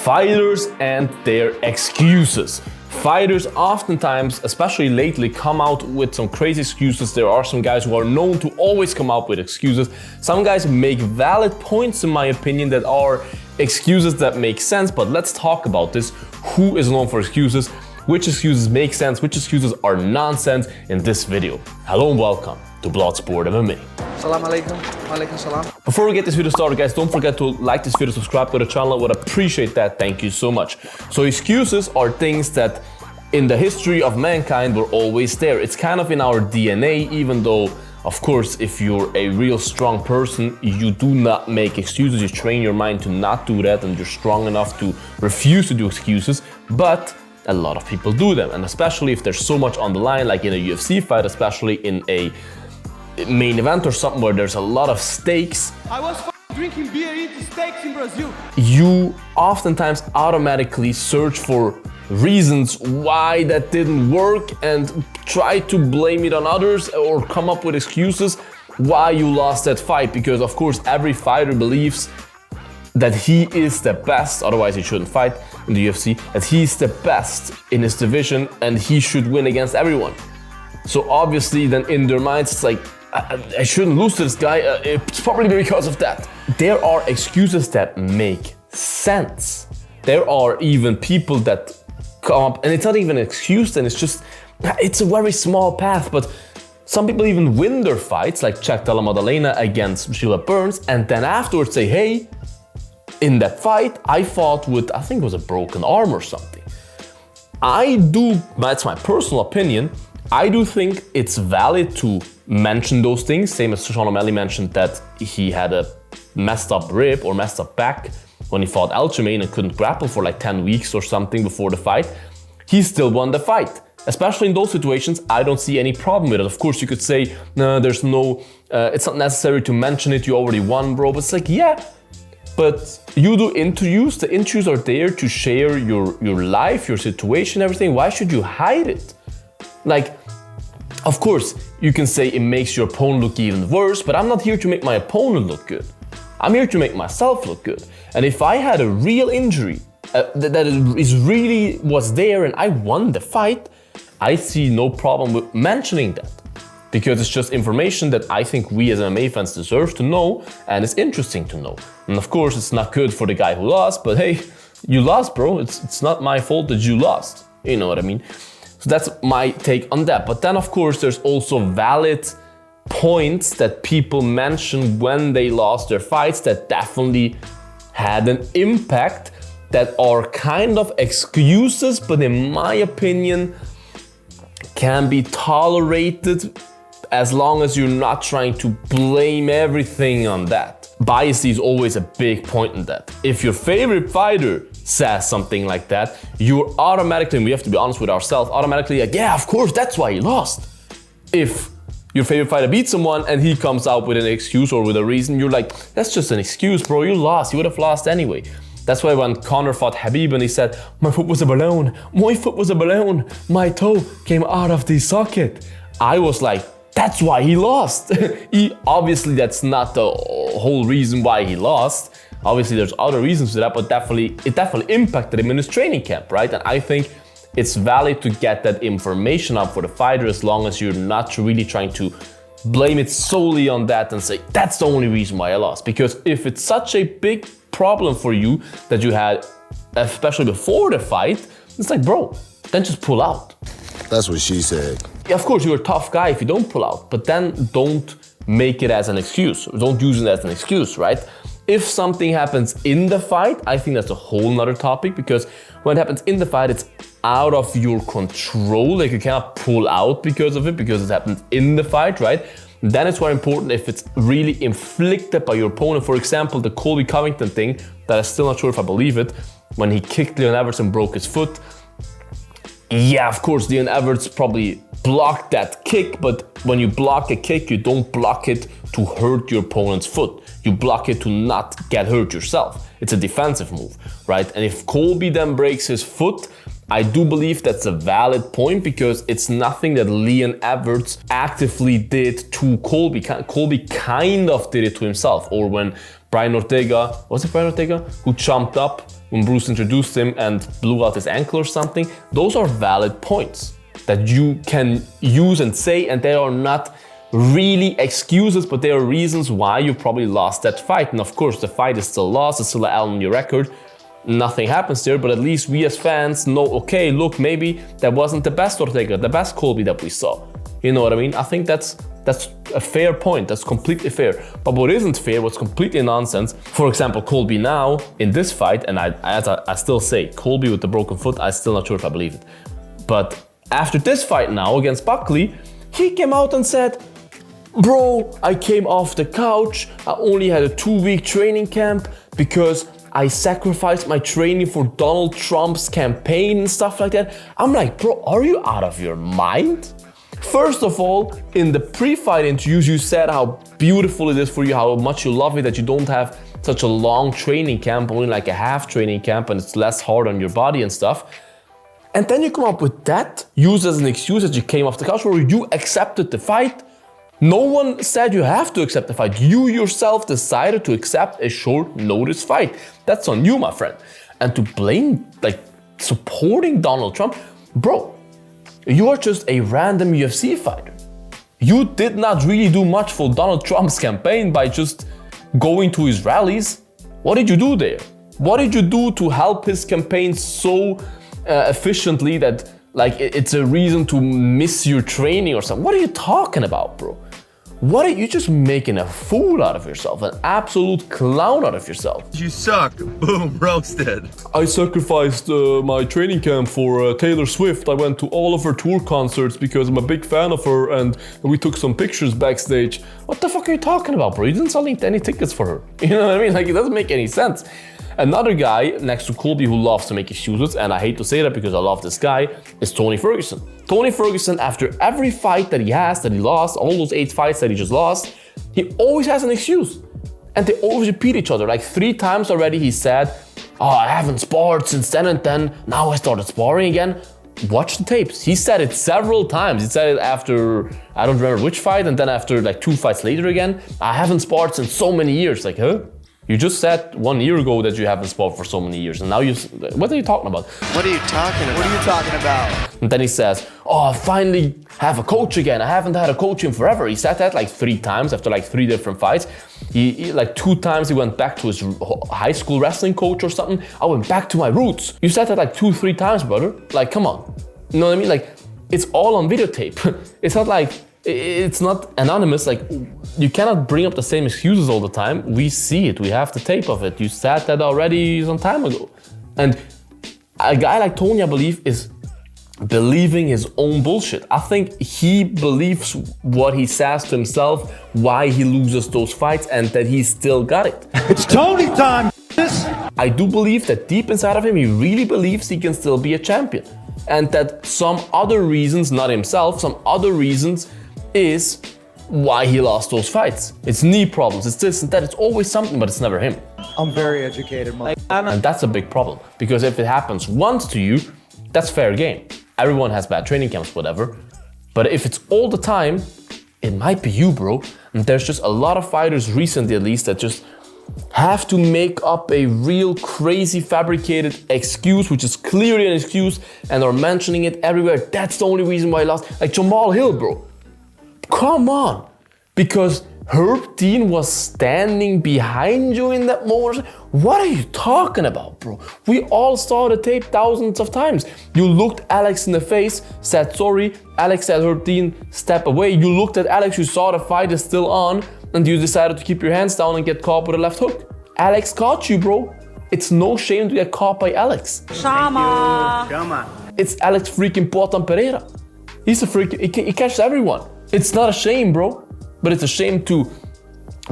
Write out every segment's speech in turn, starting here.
Fighters and their excuses. Fighters oftentimes, especially lately, come out with some crazy excuses. There are some guys who are known to always come up with excuses. Some guys make valid points, in my opinion, that are excuses that make sense, but let's talk about this. Who is known for excuses? Which excuses make sense? Which excuses are nonsense in this video? Hello and welcome to Bloodsport MMA. Salam alaikum. Walaikum salam. Before we get this video started, guys, don't forget to like this video, subscribe to the channel. I would appreciate that. Thank you so much. So excuses are things that in the history of mankind were always there. It's kind of in our DNA, even though, of course, if you're a real strong person, you do not make excuses. You train your mind to not do that, and you're strong enough to refuse to do excuses. But a lot of people do them, and especially if there's so much on the line, like in a UFC fight, especially in a main event or something where there's a lot of stakes. I was drinking beer, eating steaks in Brazil. You oftentimes automatically search for reasons why that didn't work and try to blame it on others or come up with excuses why you lost that fight, because of course every fighter believes that he is the best, otherwise he shouldn't fight in the UFC, that he's the best in his division and he should win against everyone. So obviously then in their minds it's like, I shouldn't lose to this guy, it's probably because of that. There are excuses that make sense. There are even people that come up, and it's not even an excuse then, it's a very small path, but some people even win their fights, like Jack Della Maddalena against Sheila Burns, and then afterwards say, hey, in that fight, I fought with, I think it was a broken arm or something. That's my personal opinion, I do think it's valid to mention those things, same as Sean O'Malley mentioned that he had a messed up rib or messed up back when he fought Aljamain and couldn't grapple for like 10 weeks or something before the fight. He still won the fight. Especially in those situations, I don't see any problem with it. Of course, you could say, no, there's no, it's not necessary to mention it, you already won, bro. But it's like, yeah, but you do interviews, the interviews are there to share your life, your situation, everything. Why should you hide it? Like, of course, you can say it makes your opponent look even worse, but I'm not here to make my opponent look good. I'm here to make myself look good. And if I had a real injury that was there and I won the fight, I see no problem with mentioning that. Because it's just information that I think we as MMA fans deserve to know, and it's interesting to know. And of course, it's not good for the guy who lost, but hey, you lost, bro. It's not my fault that you lost. You know what I mean? So that's my take on that. But then of course, there's also valid points that people mention when they lost their fights that definitely had an impact, that are kind of excuses, but in my opinion, can be tolerated as long as you're not trying to blame everything on that. Bias is always a big point in that. If your favorite fighter says something like that, you're automatically, and we have to be honest with ourselves, automatically like, yeah, of course, that's why he lost. If your favorite fighter beats someone and he comes out with an excuse or with a reason, you're like, that's just an excuse, bro, you lost, you would have lost anyway. That's why when Conor fought Khabib and he said, my foot was a balloon, my toe came out of the socket. I was like, that's why he lost. Obviously, that's not the whole reason why he lost. Obviously, there's other reasons for that, but it definitely impacted him in his training camp, right? And I think it's valid to get that information up for the fighter as long as you're not really trying to blame it solely on that and say, that's the only reason why I lost. Because if it's such a big problem for you that you had, especially before the fight, it's like, bro, then just pull out. That's what she said. Yeah, of course, you're a tough guy if you don't pull out, but then don't make it as an excuse. Don't use it as an excuse, right? If something happens in the fight, I think that's a whole nother topic, because when it happens in the fight, it's out of your control. Like you cannot pull out because of it, because it happened in the fight, right? Then it's very important if it's really inflicted by your opponent. For example, the Colby Covington thing, that I'm still not sure if I believe it, when he kicked Leon Edwards and broke his foot. Yeah, of course, Leon Edwards probably blocked that kick, but when you block a kick, you don't block it to hurt your opponent's foot. You block it to not get hurt yourself. It's a defensive move, right? And if Colby then breaks his foot, I do believe that's a valid point, because it's nothing that Leon Edwards actively did to Colby. Colby kind of did it to himself. Or when Brian Ortega, was it Brian Ortega, who jumped up when Bruce introduced him and blew out his ankle or something. Those are valid points that you can use and say, and they are not really excuses, but they are reasons why you probably lost that fight. And of course, the fight is still lost, it's still an L on your record. Nothing happens there, but at least we as fans know, okay, look, maybe that wasn't the best Ortega, the best Colby that we saw. You know what I mean? I think that's a fair point. That's completely fair. But what isn't fair, what's completely nonsense, for example, Colby now in this fight, and I still say Colby with the broken foot, I'm still not sure if I believe it. But after this fight now against Buckley, he came out and said, bro, I came off the couch. I only had a 2-week training camp because I sacrificed my training for Donald Trump's campaign and stuff like that. I'm like, bro, are you out of your mind? First of all, in the pre-fight interviews, you said how beautiful it is for you, how much you love it, that you don't have such a long training camp, only like a half training camp, and it's less hard on your body and stuff. And then you come up with that, used as an excuse that you came off the couch, where you accepted the fight. No one said you have to accept the fight. You yourself decided to accept a short notice fight. That's on you, my friend. And to blame, like, supporting Donald Trump, bro, you are just a random UFC fighter. You did not really do much for Donald Trump's campaign by just going to his rallies. What did you do there? What did you do to help his campaign so efficiently that, like, it's a reason to miss your training or something? What are you talking about, bro? What are you just making a fool out of yourself, an absolute clown out of yourself? You suck. Boom, roasted. I sacrificed my training camp for Taylor Swift. I went to all of her tour concerts because I'm a big fan of her, and we took some pictures backstage. What the fuck are you talking about, bro? You didn't sell any tickets for her. You know what I mean? Like, it doesn't make any sense. Another guy next to Colby who loves to make excuses, and I hate to say that because I love this guy, is Tony Ferguson. Tony Ferguson, after every fight that he lost, all those 8 fights that he just lost, he always has an excuse. And they always repeat each other. Like 3 times already he said, oh, I haven't sparred since then and then, now I started sparring again. Watch the tapes. He said it several times. He said it after, I don't remember which fight, and then after like 2 fights later again, I haven't sparred since so many years. Like, huh? You just said 1 year ago that you haven't sparred for so many years, and now what are you talking about? What are you talking about? What are you talking about? And then he says, oh, I finally have a coach again. I haven't had a coach in forever. He said that like 3 times after like 3 different fights. He like 2 times he went back to his high school wrestling coach or something. I went back to my roots. You said that like 2-3 times, brother. Like, come on. You know what I mean? Like, it's all on videotape. It's not like, it's not anonymous. Like, you cannot bring up the same excuses all the time. We see it, we have the tape of it. You said that already some time ago. And a guy like Tony, I believe, is believing his own bullshit. I think he believes what he says to himself, why he loses those fights, and that he still got it. It's Tony time. I do believe that deep inside of him, he really believes he can still be a champion. And that some other reasons, not himself, some other reasons is why he lost those fights. It's knee problems, it's this and that, it's always something, but it's never him. I'm very educated, And that's a big problem, because if it happens once to you, that's fair game. Everyone has bad training camps, whatever. But if it's all the time, it might be you, bro. And there's just a lot of fighters, recently at least, that just have to make up a real crazy fabricated excuse, which is clearly an excuse, and are mentioning it everywhere. That's the only reason why he lost. Like Jamahal Hill, bro. Come on. Because Herb Dean was standing behind you in that moment. What are you talking about, bro? We all saw the tape thousands of times. You looked Alex in the face, said sorry. Alex said, Herb Dean, step away. You looked at Alex, you saw the fight is still on, and you decided to keep your hands down and get caught with a left hook. Alex caught you, bro. It's no shame to get caught by Alex. Shama. Come on. It's Alex freaking Pereira. He's a freaking, he catches everyone. It's not a shame, bro. But it's a shame to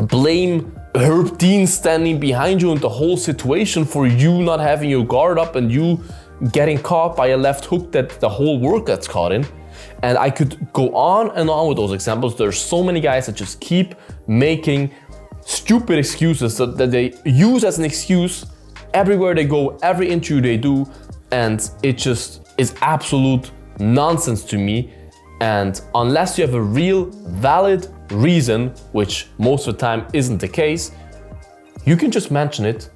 blame Herb Dean standing behind you and the whole situation for you not having your guard up and you getting caught by a left hook that the whole work gets caught in. And I could go on and on with those examples. There's so many guys that just keep making stupid excuses that they use as an excuse everywhere they go, every interview they do. And it just is absolute nonsense to me. And unless you have a real valid reason, which most of the time isn't the case, you can just mention it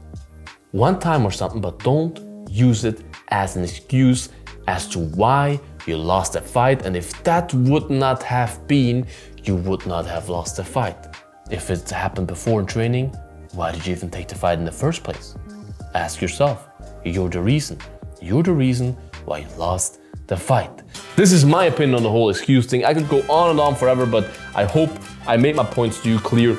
one time or something, but don't use it as an excuse as to why you lost a fight. And if that would not have been, you would not have lost the fight. If it happened before in training, why did you even take the fight in the first place? Ask yourself. You're the reason. You're the reason why you lost the fight. This is my opinion on the whole excuse thing. I could go on and on forever, but I hope I made my points to you clear.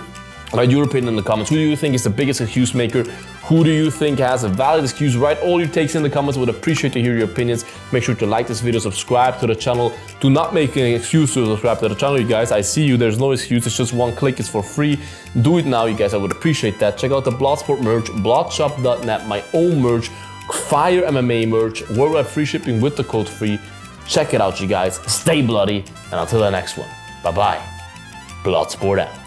Write your opinion in the comments. Who do you think is the biggest excuse maker? Who do you think has a valid excuse? Write all your takes in the comments. Would appreciate to hear your opinions. Make sure to like this video, subscribe to the channel. Do not make an excuse to subscribe to the channel, you guys. I see you. There's no excuse. It's just one click. It's for free. Do it now, you guys. I would appreciate that. Check out the Bloodsport merch, bloodshop.net, my own merch, Fire MMA merch, worldwide free shipping with the code free. Check it out, you guys. Stay bloody, and until the next one, bye-bye. Bloodsport out.